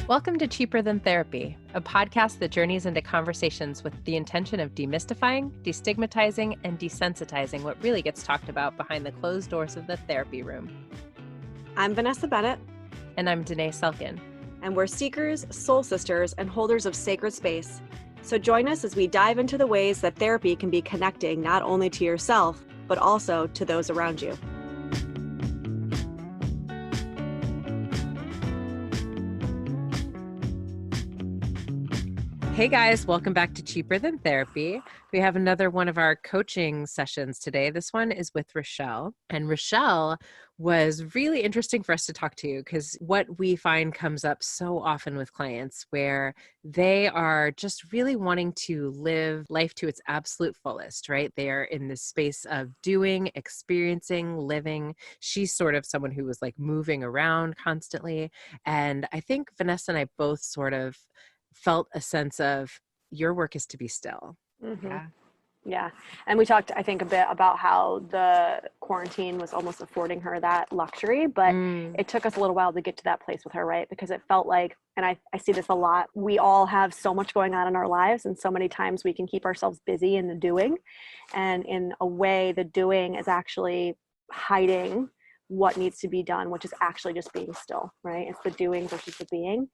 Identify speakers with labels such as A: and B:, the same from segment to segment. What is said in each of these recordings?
A: Welcome to Cheaper Than Therapy, a podcast that journeys into conversations with the intention of demystifying, destigmatizing, and desensitizing what really gets talked about behind the closed doors of the therapy room.
B: I'm Vanessa Bennett.
A: And I'm Danae Selkin.
B: And we're seekers, soul sisters, and holders of sacred space. So join us as we dive into the ways that therapy can be connecting not only to yourself, but also to those around you.
A: Hey guys, welcome back to Cheaper Than Therapy. We have another one of our coaching sessions today. This one is with Rachelle. And Rachelle was really interesting for us to talk to because what we find comes up so often with clients where they are just really wanting to live life to its absolute fullest, right? They are in this space of doing, experiencing, living. She's sort of someone who was like moving around constantly. And I think Vanessa and I both sort of felt a sense of your work is to be still.
B: Mm-hmm. Yeah. And we talked, I think, a bit about how the quarantine was almost affording her that luxury, but it took us a little while to get to that place with her, right? Because it felt like, and I see this a lot, we all have so much going on in our lives, and so many times we can keep ourselves busy in the doing. And in a way, the doing is actually hiding what needs to be done, which is actually just being still, right? It's the doing versus the being.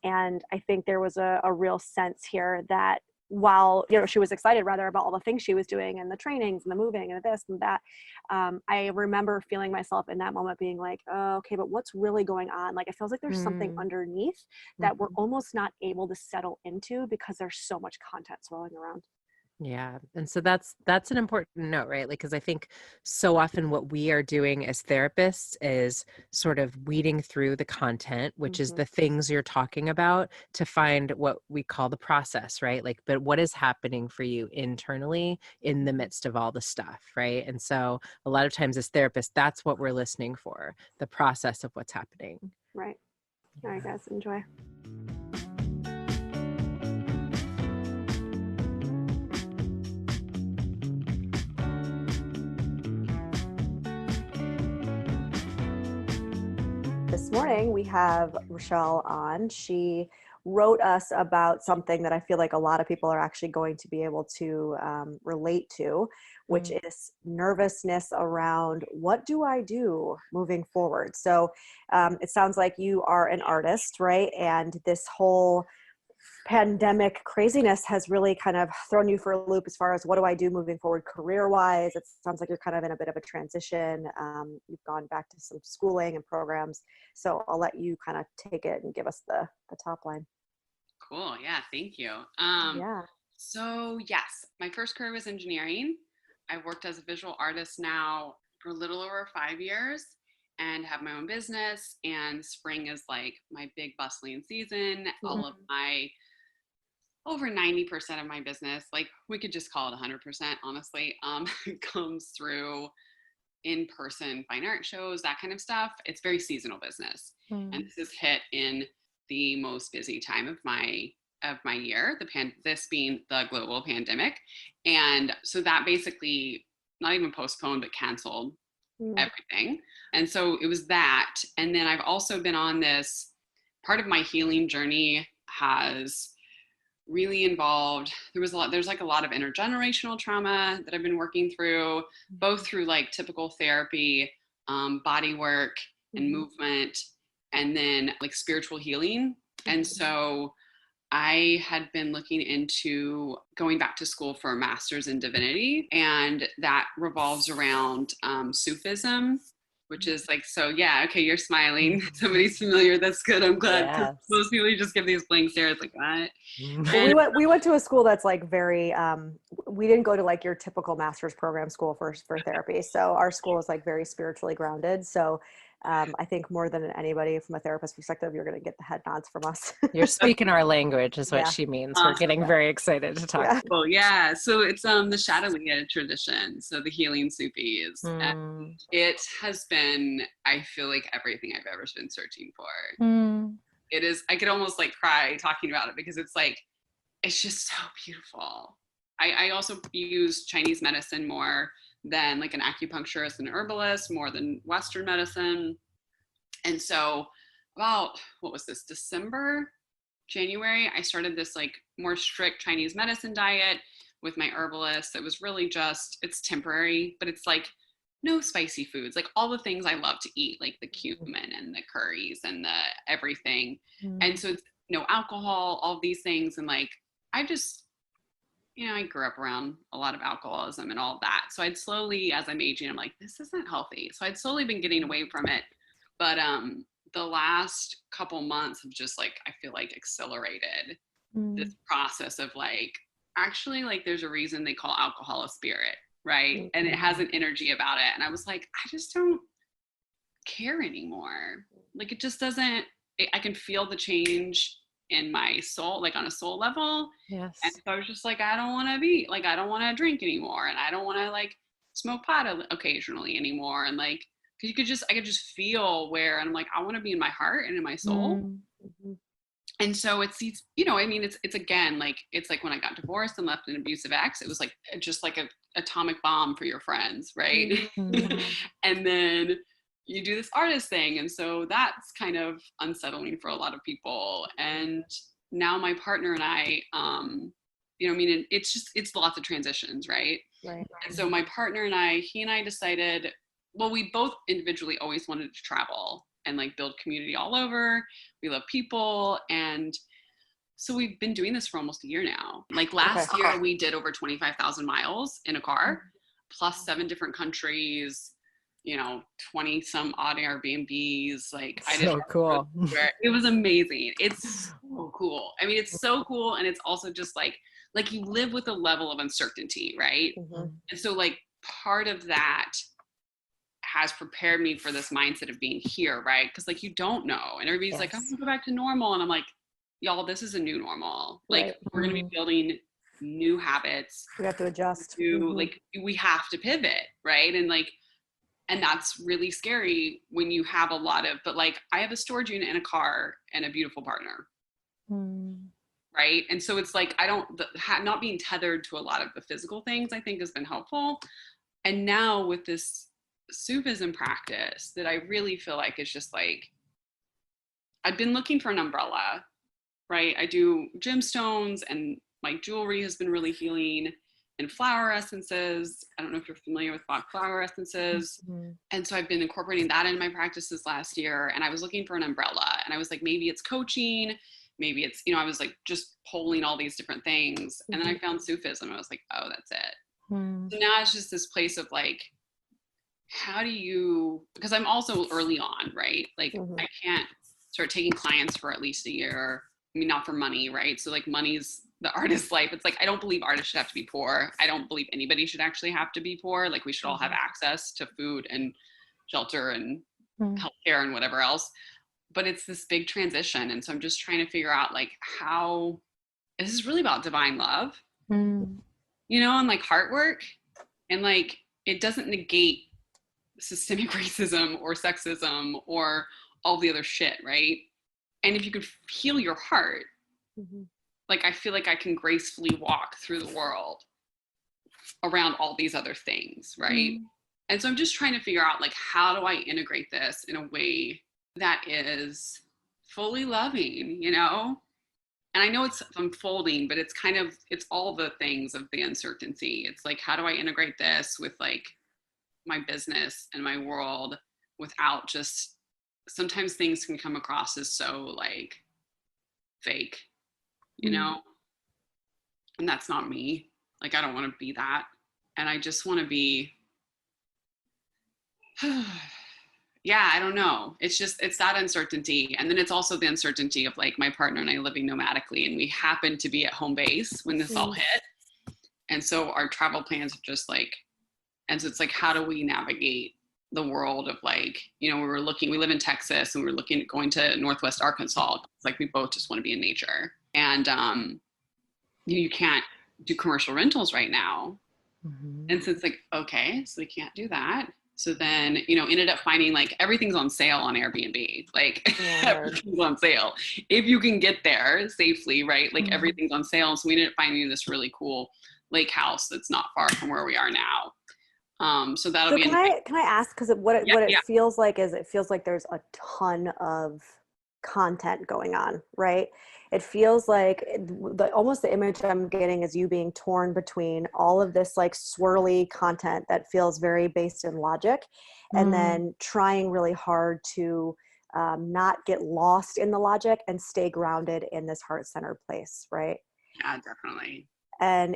B: And I think there was a real sense here that while, she was excited rather about all the things she was doing and the trainings and the moving and this and that, I remember feeling myself in that moment being like, oh, okay, but what's really going on? Like, it feels like there's something underneath that we're almost not able to settle into because there's so much content swirling around.
A: Yeah. And so that's an important note, right? Like, because I think so often what we are doing as therapists is sort of weeding through the content, which is the things you're talking about, to find what we call the process, right? Like, but what is happening for you internally in the midst of all the stuff, right? And so a lot of times as therapists, that's what we're listening for, the process of what's happening.
B: Right. All right, guys, enjoy. This morning we have Rachelle on. She wrote us about something that I feel like a lot of people are actually going to be able to relate to, which is nervousness around what do I do moving forward. So it sounds like you are an artist, right? And this whole pandemic craziness has really kind of thrown you for a loop as far as what do I do moving forward career-wise. It sounds like you're kind of in a bit of a transition. You've gone back to some schooling and programs. So I'll let you kind of take it and give us the top line.
C: Cool. Yeah. Thank you. So yes, my first career was engineering. I've worked as a visual artist now for a little over 5 years and have my own business, and spring is like my big bustling season. All of my over 90% of my business, like we could just call it 100%, honestly, comes through in-person fine art shows, that kind of stuff. It's very seasonal business. And this is hit in the most busy time of my year, this being the global pandemic. And so that basically not even postponed, but canceled everything. And so it was that. And then I've also been on this, part of my healing journey has really involved, there's like a lot of intergenerational trauma that I've been working through, both through like typical therapy, body work and movement, and then like spiritual healing. And so I had been looking into going back to school for a master's in divinity, and that revolves around Sufism, which is like, so yeah, okay, you're smiling. Somebody's familiar. That's good. I'm glad. Yes. Most people just give these blank stares like, what?
B: Well, we went to a school that's like very, we didn't go to like your typical master's program school for therapy. So our school is like very spiritually grounded. So I think more than anybody from a therapist perspective, you're going to get the head nods from us.
A: You're speaking our language is what she means. We're getting very excited to talk.
C: Well, yeah. So it's the Shadowliya tradition. So the healing Sufis. And it has been, I feel like, everything I've ever been searching for. It is, I could almost like cry talking about it because it's like, it's just so beautiful. I also use Chinese medicine more than like an acupuncturist and herbalist, more than Western medicine. And so about, what was this, December January, I started this like more strict Chinese medicine diet with my herbalist. It was really just, it's temporary, but it's like no spicy foods, like all the things I love to eat, like the cumin and the curries and the everything. And so it's no alcohol, all these things. And like, I just, I grew up around a lot of alcoholism and all of that. So I'd slowly, as I'm aging, I'm like, this isn't healthy. So I'd slowly been getting away from it. But the last couple months have just like, I feel like accelerated this process of like, actually, like there's a reason they call alcohol a spirit, right? And it has an energy about it. And I was like, I just don't care anymore. Like it just doesn't, I can feel the change in my soul, like on a soul level.
A: Yes.
C: And so I was just like, I don't want to be like, I don't want to drink anymore. And I don't want to like smoke pot occasionally anymore. And like, cause I could just feel where, and I'm like, I want to be in my heart and in my soul.
A: Mm-hmm.
C: And so it's these, I mean, it's again, like, it's like when I got divorced and left an abusive ex, it was like, just like a atomic bomb for your friends. Right.
A: Mm-hmm.
C: And then you do this artist thing. And so that's kind of unsettling for a lot of people. And now my partner and I, I mean, it's lots of transitions, right?
B: Right.
C: And so my partner and I, he and I decided, well, we both individually always wanted to travel and like build community all over. We love people. And so we've been doing this for almost a year now. Like last year, we did over 25,000 miles in a car, plus 7 different countries, 20 some odd Airbnbs. Like I did.
A: So cool.
C: It was amazing. It's so cool. I mean, it's so cool. And it's also just like you live with a level of uncertainty, right?
B: Mm-hmm.
C: And so like part of that has prepared me for this mindset of being here, right? Because like you don't know. And everybody's like, I'm gonna go back to normal. And I'm like, y'all, this is a new normal. Like we're gonna be building new habits.
B: We have to adjust.
C: Like we have to pivot, right? And like, and that's really scary when you have a lot of, but like I have a storage unit and a car and a beautiful partner. Right. And so it's like, not being tethered to a lot of the physical things I think has been helpful. And now with this Sufism practice that I really feel like is just like, I've been looking for an umbrella, right? I do gemstones and my jewelry has been really healing, and flower essences. I don't know if you're familiar with Bach flower essences. And so I've been incorporating that in my practices last year. And I was looking for an umbrella and I was like, maybe it's coaching, maybe it's, I was like just polling all these different things. And then I found Sufism. I was like, oh, that's it. So now it's just this place of like, how do you, because I'm also early on, right? Like I can't start taking clients for at least a year. I mean, not for money, right? So like money's the artist's life. It's like, I don't believe artists should have to be poor. I don't believe anybody should actually have to be poor. Like we should all have access to food and shelter and healthcare and whatever else. But it's this big transition. And so I'm just trying to figure out like how, this is really about divine love, and like heart work. And like, it doesn't negate systemic racism or sexism or all the other shit, right? And if you could heal your heart, like I feel like I can gracefully walk through the world around all these other things, right? And so I'm just trying to figure out like, how do I integrate this in a way that is fully loving, And I know it's unfolding, but it's all the things of the uncertainty. It's like, how do I integrate this with like my business and my world without just, sometimes things can come across as so like fake, and that's not me. Like, I don't want to be that. And I just want to be, yeah, I don't know. It's that uncertainty. And then it's also the uncertainty of like my partner and I living nomadically, and we happened to be at home base when this all hit. And so our travel plans are just like, and so it's like, how do we navigate the world of like, we live in Texas and we were looking at going to Northwest Arkansas. It's like, we both just want to be in nature. And you can't do commercial rentals right now. And so it's like, okay, so we can't do that. So then, ended up finding like everything's on sale on Airbnb, like everything's on sale. If you can get there safely, right? Like everything's on sale. And so we ended up finding this really cool lake house that's not far from where we are now. So that'll be.
B: Can I ask, because what it feels like is, it feels like there's a ton of content going on, right? It feels like almost the image I'm getting is you being torn between all of this like swirly content that feels very based in logic, and then trying really hard to not get lost in the logic and stay grounded in this heart-centered place, right?
C: Yeah, definitely.
B: And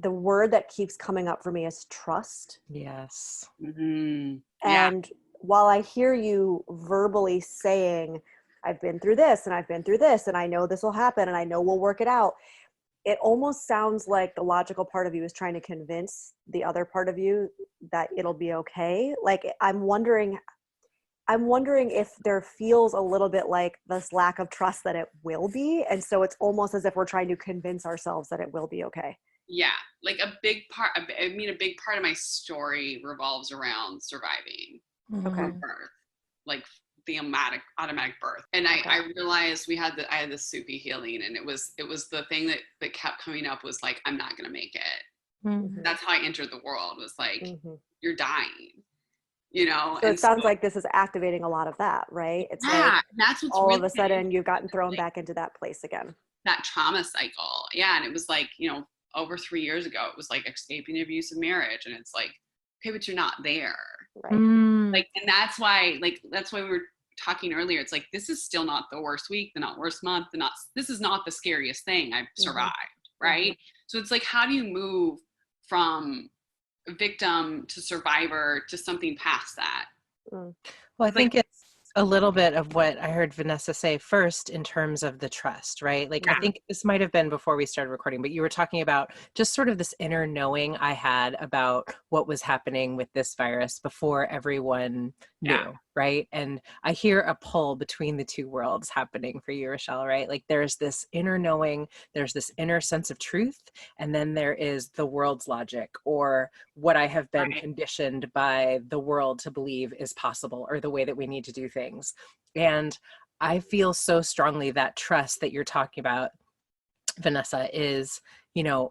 B: the word that keeps coming up for me is trust.
A: Yes.
C: Mm-hmm. Yeah.
B: And while I hear you verbally saying, I've been through this and I've been through this and I know this will happen and I know we'll work it out, it almost sounds like the logical part of you is trying to convince the other part of you that it'll be okay. Like, I'm wondering if there feels a little bit like this lack of trust that it will be. And so it's almost as if we're trying to convince ourselves that it will be okay.
C: Yeah. Like a big part of my story revolves around surviving from birth, like the automatic birth. And I realized I had this Sufi healing, and it was the thing that kept coming up was like, I'm not going to make it.
B: Mm-hmm.
C: That's how I entered the world, was like, you're dying.
B: So it sounds like this is activating a lot of that, right? It's like
C: that's what's
B: all
C: really
B: of a sudden you've gotten thrown back into that place again.
C: That trauma cycle. Yeah. And it was like, over 3 years ago, it was like escaping an abusive marriage. And it's like, okay, but you're not there.
B: Right.
C: Like, and that's why we were talking earlier. It's like, this is still not the worst week, the not worst month, this is not the scariest thing I've survived. Right. So it's like, how do you move from victim to survivor to something past that?
A: Well, I think it's a little bit of what I heard Vanessa say first in terms of the trust, right? Like, I think this might have been before we started recording, but you were talking about just sort of this inner knowing I had about what was happening with this virus before everyone knew, right? And I hear a pull between the two worlds happening for you, Rachelle, right? Like, there's this inner knowing, there's this inner sense of truth, and then there is the world's logic, or what I have been conditioned by the world to believe is possible, or the way that we need to do things. And I feel so strongly that trust that you're talking about, Vanessa, is,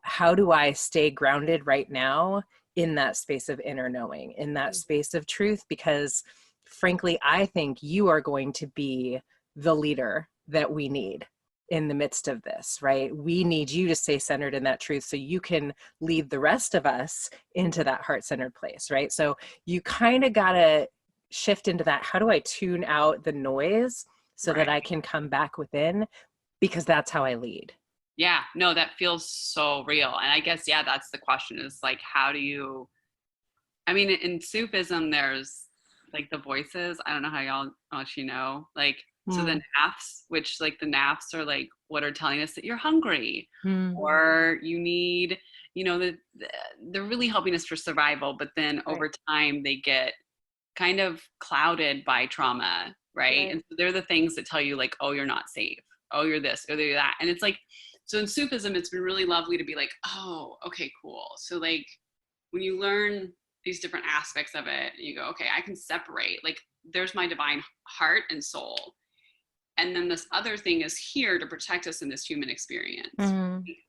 A: how do I stay grounded right now in that space of inner knowing, in that space of truth? Because frankly, I think you are going to be the leader that we need in the midst of this, right? We need you to stay centered in that truth so you can lead the rest of us into that heart-centered place, right? So you kind of got to shift into that. How do I tune out the noise so that I can come back within? Because that's how I lead.
C: Yeah, no, that feels so real. And I guess, that's the question, is like, how do you, in Sufism, there's like the voices. I don't know how much like, so the nafs, which like the nafs are like what are telling us that you're hungry or you need, they're really helping us for survival. But then over time they get kind of clouded by trauma, right? And so they're the things that tell you like, oh, you're not safe. Oh, you're this, or you're that. And it's like, so in Sufism, it's been really lovely to be like, oh, okay, cool. So like when you learn these different aspects of it, you go, okay, I can separate, like there's my divine heart and soul. And then this other thing is here to protect us in this human experience.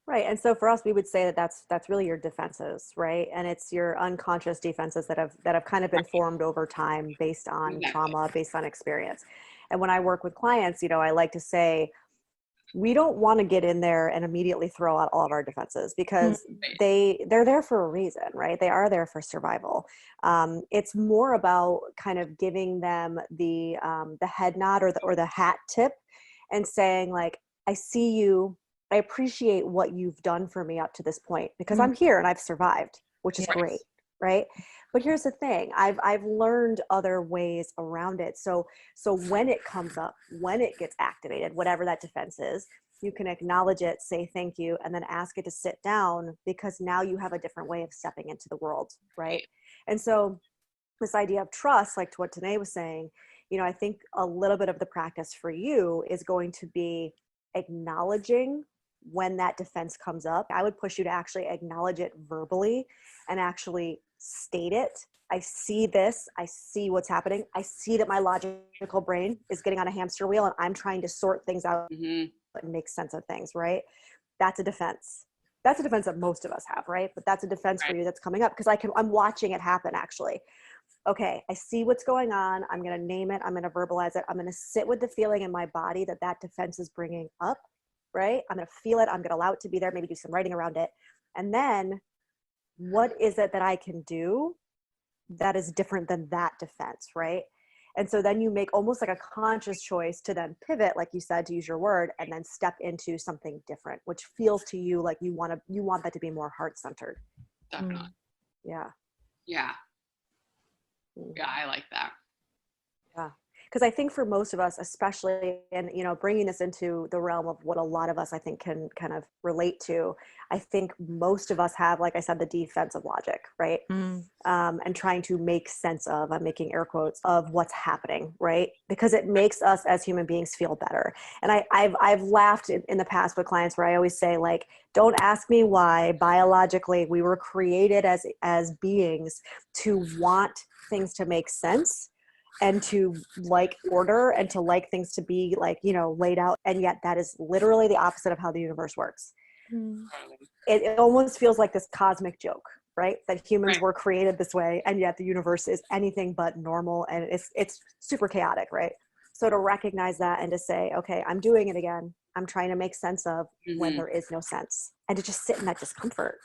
B: Right. And so for us, we would say that that's really your defenses, right? And it's your unconscious defenses that have kind of been formed over time based on trauma, based on experience. And when I work with clients, I like to say, we don't want to get in there and immediately throw out all of our defenses, because they're there for a reason, right? They are there for survival. It's more about kind of giving them the head nod or the hat tip and saying like, I see you, I appreciate what you've done for me up to this point, because I'm here and I've survived, which is great, right? But here's the thing, I've learned other ways around it. So when it comes up, when it gets activated, whatever that defense is, you can acknowledge it, say thank you, and then ask it to sit down, because now you have a different way of stepping into the world, right? And so this idea of trust, like to what Tanae was saying, I think a little bit of the practice for you is going to be acknowledging when that defense comes up. I would push you to actually acknowledge it verbally and actually state it. I see this. I see what's happening. I see that my logical brain is getting on a hamster wheel and I'm trying to sort things out and make sense of things, right? That's a defense. That's a defense that most of us have, right? But that's a defense for you that's coming up because I'm watching it happen actually. Okay, I see what's going on. I'm going to name it. I'm going to verbalize it. I'm going to sit with the feeling in my body that that defense is bringing up, right? I'm going to feel it. I'm going to allow it to be there, maybe do some writing around it. And then what is it that I can do that is different than that defense, right? And so then you make almost like a conscious choice to then pivot, like you said, to use your word, and then step into something different, which feels to you like you want that to be more heart-centered.
C: Definitely.
B: Yeah.
C: Yeah. Yeah, I like that.
B: Yeah. Because I think for most of us, especially, and, you know, bringing this into the realm of what a lot of us, I think, can kind of relate to, I think most of us have, like I said, the defense of logic, right? And trying to make sense of, I'm making air quotes, of what's happening, right? Because it makes us as human beings feel better. And I've laughed in the past with clients where I always say, like, don't ask me why biologically we were created as beings to want things to make sense and to like order and to like things to be like, you know, laid out. And yet that is literally the opposite of how the universe works. It almost feels like this cosmic joke, right? That humans were created this way, and yet the universe is anything but normal, and it's super chaotic, right? So to recognize that and to say, okay, I'm doing it again. I'm trying to make sense of when there is no sense, and to just sit in that discomfort.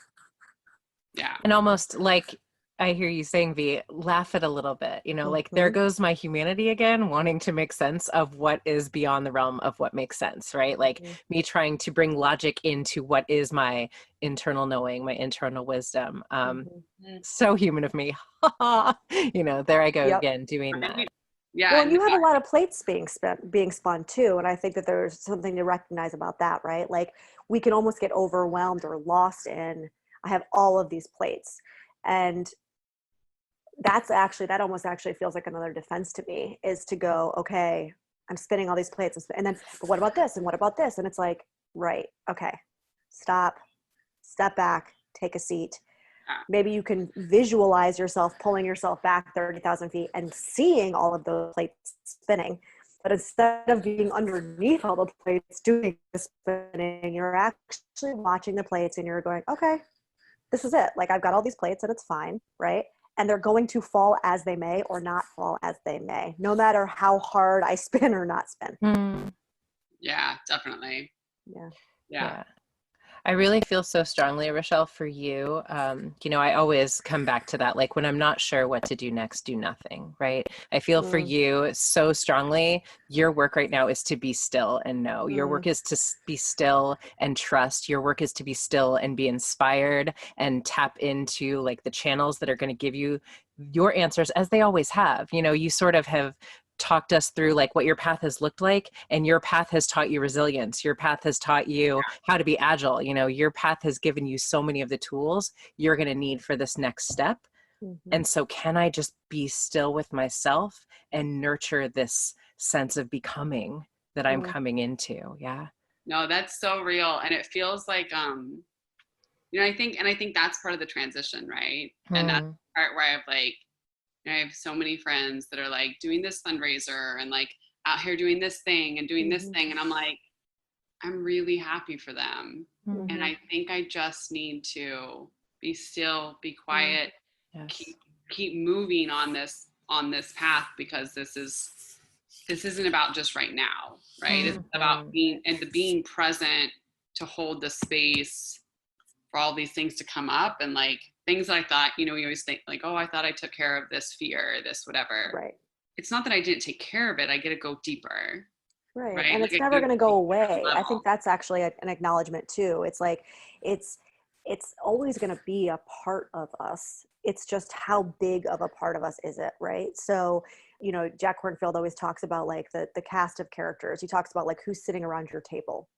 C: Yeah.
A: And almost like I hear you saying, V, laugh it a little bit, you know, like there goes my humanity again, wanting to make sense of what is beyond the realm of what makes sense, right? Like me trying to bring logic into what is my internal knowing, my internal wisdom. So human of me. You know, there I go again doing that.
C: Yeah.
B: Well, and you have a lot of plates being spun too. And I think that there's something to recognize about that, right? Like we can almost get overwhelmed or lost in, I have all of these plates. And that almost actually feels like another defense to me, is to go, okay, I'm spinning all these plates and then, but what about this? And what about this? And it's like, right. Okay. Stop, step back, take a seat. Maybe you can visualize yourself pulling yourself back 30,000 feet and seeing all of those plates spinning. But instead of being underneath all the plates doing the spinning, you're actually watching the plates and you're going, okay, this is it. Like I've got all these plates and it's fine, right? And they're going to fall as they may or not fall as they may, no matter how hard I spin or not spin.
C: Yeah, definitely.
B: Yeah.
A: I really feel so strongly, Rachelle, for you. You know, I always come back to that. Like when I'm not sure what to do next, do nothing, right? I feel for you so strongly. Your work right now is to be still and know. Your work is to be still and trust. Your work is to be still and be inspired and tap into like the channels that are going to give you your answers, as they always have. You know, you sort of have talked us through like what your path has looked like, and your path has taught you resilience. Your path has taught you how to be agile. You know, your path has given you so many of the tools you're going to need for this next step. And so can I just be still with myself and nurture this sense of becoming that I'm coming into? Yeah.
C: No, that's so real. And it feels like, you know, I think that's part of the transition, right? And that's the part where I've like, I have so many friends that are like doing this fundraiser and like out here doing this thing and doing this thing. And I'm like, I'm really happy for them. And I think I just need to be still, be quiet, keep moving on this path, because this isn't about just right now, right? It's about being present to hold the space for all these things to come up, and like things that I thought, you know, we always think like, oh, I thought I took care of this fear, this whatever.
B: Right.
C: It's not that I didn't take care of it. I get to go deeper.
B: Right. And it's never going to go away. I think that's actually an acknowledgement too. It's like, it's always going to be a part of us. It's just how big of a part of us is it, right? So, you know, Jack Kornfield always talks about like the cast of characters. He talks about like who's sitting around your table.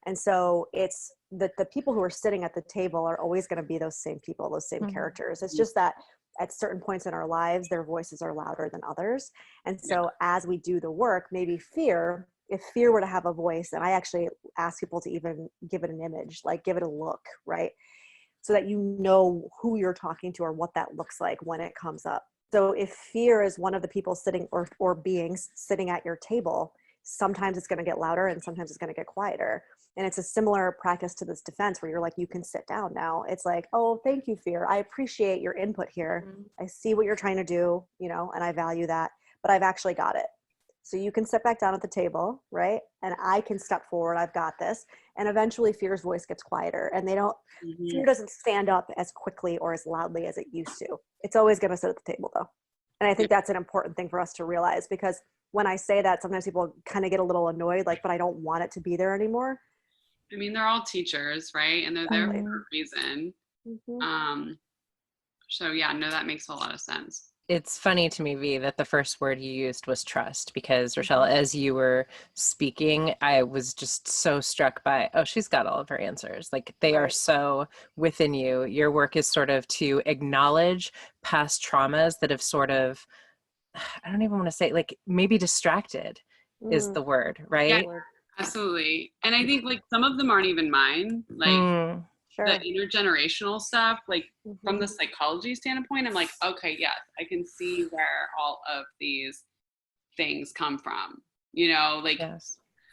B: And so it's the people who are sitting at the table are always going to be those same people, those same characters. It's just that at certain points in our lives, their voices are louder than others. And so as we do the work, maybe if fear were to have a voice, and I actually ask people to even give it an image, like give it a look, right? So that you know who you're talking to or what that looks like when it comes up. So if fear is one of the people sitting or beings sitting at your table, sometimes it's going to get louder and sometimes it's going to get quieter. And it's a similar practice to this defense where you're like, you can sit down now. It's like, oh, thank you, fear. I appreciate your input here. I see what you're trying to do, you know, and I value that, but I've actually got it. So you can sit back down at the table, right? And I can step forward. I've got this. And eventually fear's voice gets quieter, and fear doesn't stand up as quickly or as loudly as it used to. It's always going to sit at the table though. And I think that's an important thing for us to realize, because when I say that, sometimes people kind of get a little annoyed, like, but I don't want it to be there anymore.
C: I mean, they're all teachers, right? And they're there for a reason. So yeah, no, that makes a lot of sense.
A: It's funny to me, V, that the first word you used was trust, because Rachelle, as you were speaking, I was just so struck by, oh, she's got all of her answers. Like, they are so within you. Your work is sort of to acknowledge past traumas that have sort of, I don't even want to say, like, maybe distracted is the word, right?
C: Yeah, absolutely. And I think like some of them aren't even mine. Like the intergenerational stuff, like from the psychology standpoint, I'm like, okay, yes, I can see where all of these things come from, you know, like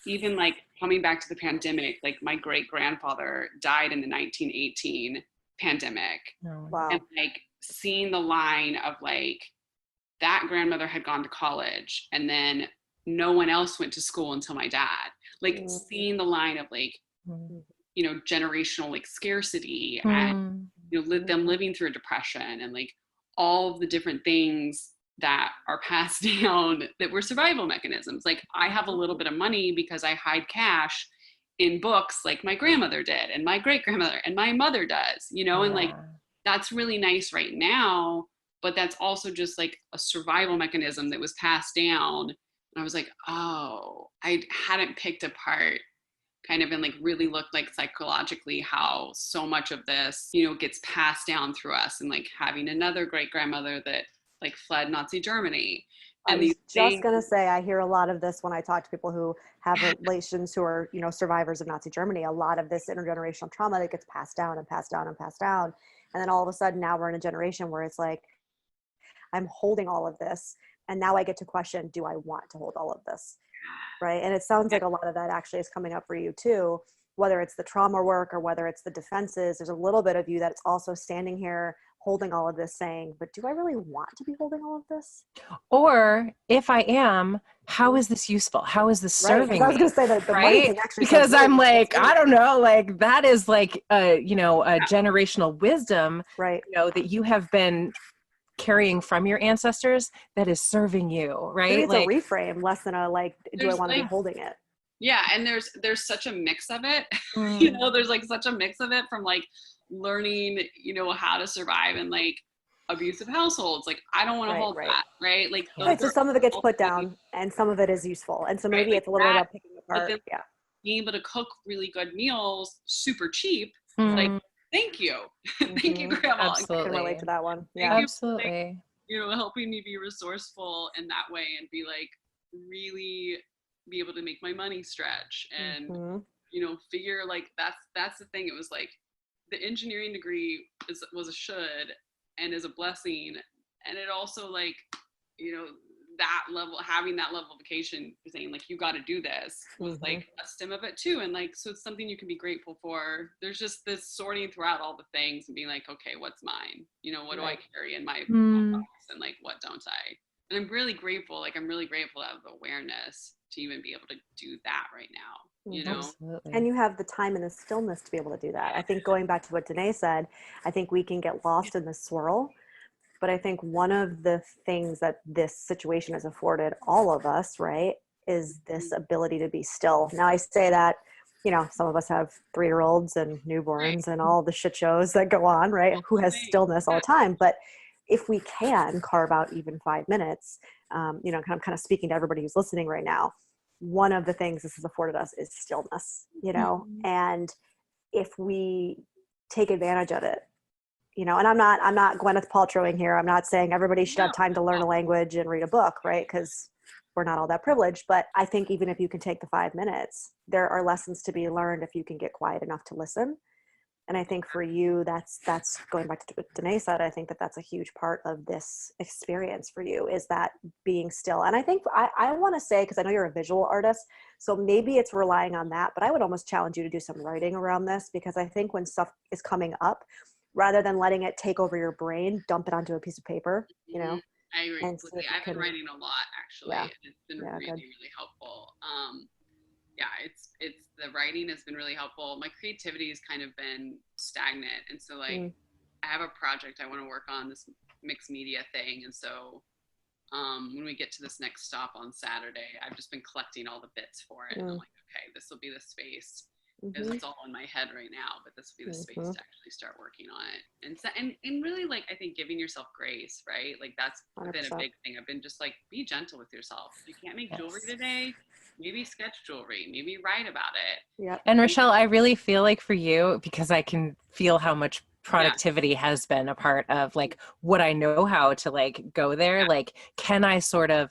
C: even like coming back to the pandemic, like my great grandfather died in the 1918 pandemic.
B: Wow.
C: And like seeing the line of like that grandmother had gone to college and then no one else went to school until my dad, like seeing the line of like, you know, generational like scarcity and, you know, them living through a depression and like all of the different things that are passed down that were survival mechanisms. Like I have a little bit of money because I hide cash in books like my grandmother did and my great grandmother and my mother does, you know, and like that's really nice right now, but that's also just like a survival mechanism that was passed down. And I was like, oh, I hadn't picked apart kind of and like really looked like psychologically how so much of this, you know, gets passed down through us, and like having another great grandmother that like fled Nazi Germany. And
B: I was just going to say, I hear a lot of this when I talk to people who have relations who are, you know, survivors of Nazi Germany, a lot of this intergenerational trauma that gets passed down and passed down and passed down. And then all of a sudden now we're in a generation where it's like, I'm holding all of this. And now I get to question, do I want to hold all of this? Right. And it sounds like a lot of that actually is coming up for you too, whether it's the trauma work or whether it's the defenses. There's a little bit of you that's also standing here holding all of this saying, but do I really want to be holding all of this?
A: Or if I am, how is this useful? How is this serving
B: I was going to say that the money thing actually, because
A: I'm like, I don't know, like that is like, you know, a generational wisdom, you know, that you have been carrying from your ancestors that is serving you, right?
B: It's like a reframe less than a like, do I want to be holding it?
C: Yeah, and there's such a mix of it. You know, there's like such a mix of it from like learning, you know, how to survive in like abusive households. Like I don't want to hold that, right? Like
B: so some of it gets put down and some of it is useful. And so maybe it's a little bit about picking apart.
C: Then, being able to cook really good meals super cheap, like thank you. Thank you, Grandma.
A: Absolutely.
B: I can relate to that one.
A: Yeah, absolutely.
C: Like, you know, helping me be resourceful in that way and be like really be able to make my money stretch and you know, figure like that's the thing. It was like the engineering degree was a should and is a blessing, and it also like, you know, that level, having that level of vacation, saying like you got to do this was like a stem of it too, and like so it's something you can be grateful for. There's just this sorting throughout all the things and being like, okay, what's mine, you know, what do I carry in my box and like what don't I. And I'm really grateful, like I'm really grateful to have the awareness to even be able to do that right now, you know.
A: Absolutely.
B: And you have the time and the stillness to be able to do that. I think going back to what Danae said, I think we can get lost in the swirl. But I think one of the things that this situation has afforded all of us, right, is this ability to be still. Now I say that, you know, some of us have 3-year-olds and newborns and all the shit shows that go on, right? Who has stillness all the time. But if we can carve out even 5 minutes, you know, I'm kind of speaking to everybody who's listening right now. One of the things this has afforded us is stillness, you know, and if we take advantage of it, you know, and I'm not Gwyneth Paltrowing here. I'm not saying everybody should have time to learn a language and read a book, right? Because we're not all that privileged. But I think even if you can take the 5 minutes, there are lessons to be learned if you can get quiet enough to listen. And I think for you, that's going back to what Danae said. I think that that's a huge part of this experience for you, is that being still. And I think I want to say, because I know you're a visual artist, so maybe it's relying on that, but I would almost challenge you to do some writing around this, because I think when stuff is coming up, rather than letting it take over your brain, dump it onto a piece of paper, you know?
C: I agree
B: And
C: completely. I've been writing a lot, actually, and it's been really, really helpful. Yeah, it's the writing has been really helpful. My creativity has kind of been stagnant, and so like I have a project I want to work on, this mixed media thing, and so when we get to this next stop on Saturday, I've just been collecting all the bits for it, and I'm like, okay, this will be the space, because it's all in my head right now, but this will be the space to actually start working on it. And so, and really, like, I think giving yourself grace, right? Like that's 100%. Been a big thing. I've been just like, be gentle with yourself. If you can't make jewelry today, maybe sketch jewelry, maybe write about it.
A: Yeah. And Rachelle, I really feel like for you, because I can feel how much productivity has been a part of like what I know how to like go there. Like, can I sort of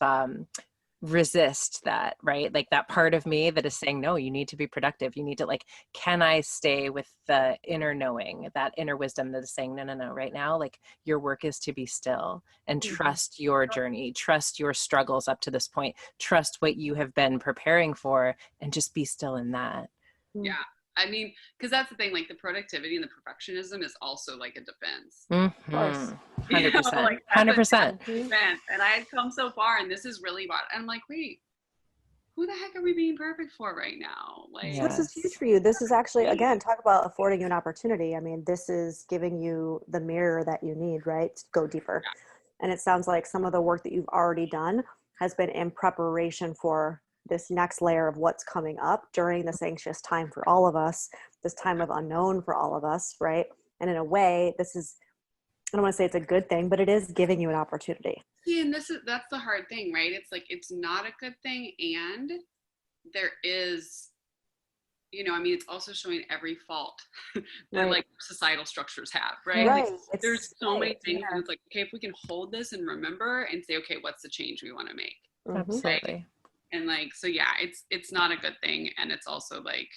A: resist that, right? Like that part of me that is saying, no, you need to be productive. You need to like, can I stay with the inner knowing, that inner wisdom that is saying, no, right now, like your work is to be still and trust your journey, trust your struggles up to this point, trust what you have been preparing for, and just be still in that.
C: Yeah. I mean, because that's the thing, like the productivity and the perfectionism is also like a defense.
A: Of course. 100%.
C: Like
A: 100%.
C: Defense. And I had come so far, and this is really bad. And I'm like, wait, who the heck are we being perfect for right now? Like,
B: this is huge for you. This is actually, again, talk about affording you an opportunity. I mean, this is giving you the mirror that you need, right? To go deeper. And it sounds like some of the work that you've already done has been in preparation for this next layer of what's coming up during this anxious time for all of us, this time of unknown for all of us, right? And in a way, this is, I don't want to say it's a good thing, but it is giving you an opportunity.
C: See, and that's the hard thing, right? It's like, it's not a good thing. And there is, you know, I mean, it's also showing every fault that like societal structures have, right? Like, there's so many things. And it's like, okay, if we can hold this and remember and say, okay, what's the change we want to make?
A: Absolutely.
C: Right? And like, so yeah, it's not a good thing. And it's also like,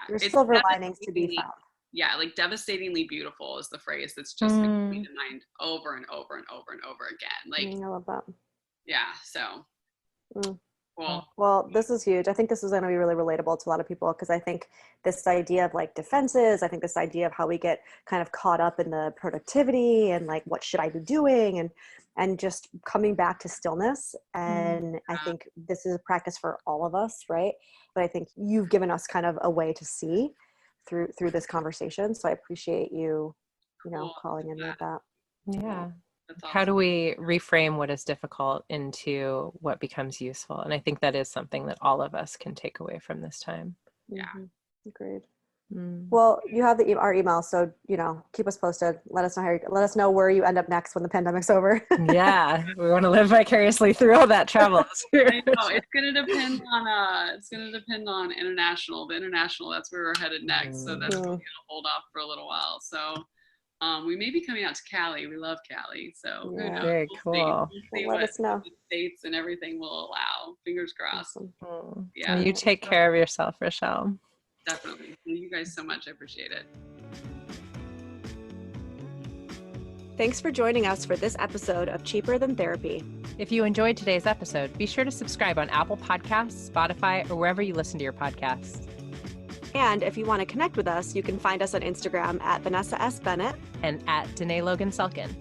B: there's silver linings to be found.
C: Yeah, like devastatingly beautiful is the phrase that's just been coming to mind over and over and over and over again. Like,
B: I love that.
C: Yeah, so cool.
B: Well, this is huge. I think this is going to be really relatable to a lot of people, because I think this idea of like defenses, I think this idea of how we get kind of caught up in the productivity and like, what should I be doing? And just coming back to stillness. And I think this is a practice for all of us, right? But I think you've given us kind of a way to see through this conversation. So I appreciate you know, calling in with that.
A: Yeah. Awesome. How do we reframe what is difficult into what becomes useful? And I think that is something that all of us can take away from this time.
C: Yeah.
B: Agreed. Well, you have our email, so you know, keep us posted. Let us know where you end up next when the pandemic's over.
A: Yeah, we want to live vicariously through all that travel.
C: I know it's going to depend on international. The international, that's where we're headed next. So that's going to hold off for a little while. So we may be coming out to Cali. We love Cali. So who knows?
A: Very cool.
C: We'll see
B: let us know.
C: The states and everything will allow. Fingers crossed.
B: Awesome.
C: Yeah.
A: Well, you take care of yourself, Rachelle.
C: Definitely. Thank you guys so much. I appreciate it.
B: Thanks for joining us for this episode of Cheaper Than Therapy.
A: If you enjoyed today's episode, be sure to subscribe on Apple Podcasts, Spotify, or wherever you listen to your podcasts.
B: And if you want to connect with us, you can find us on Instagram at Vanessa S. Bennett
A: and at Danae Logan Selkin.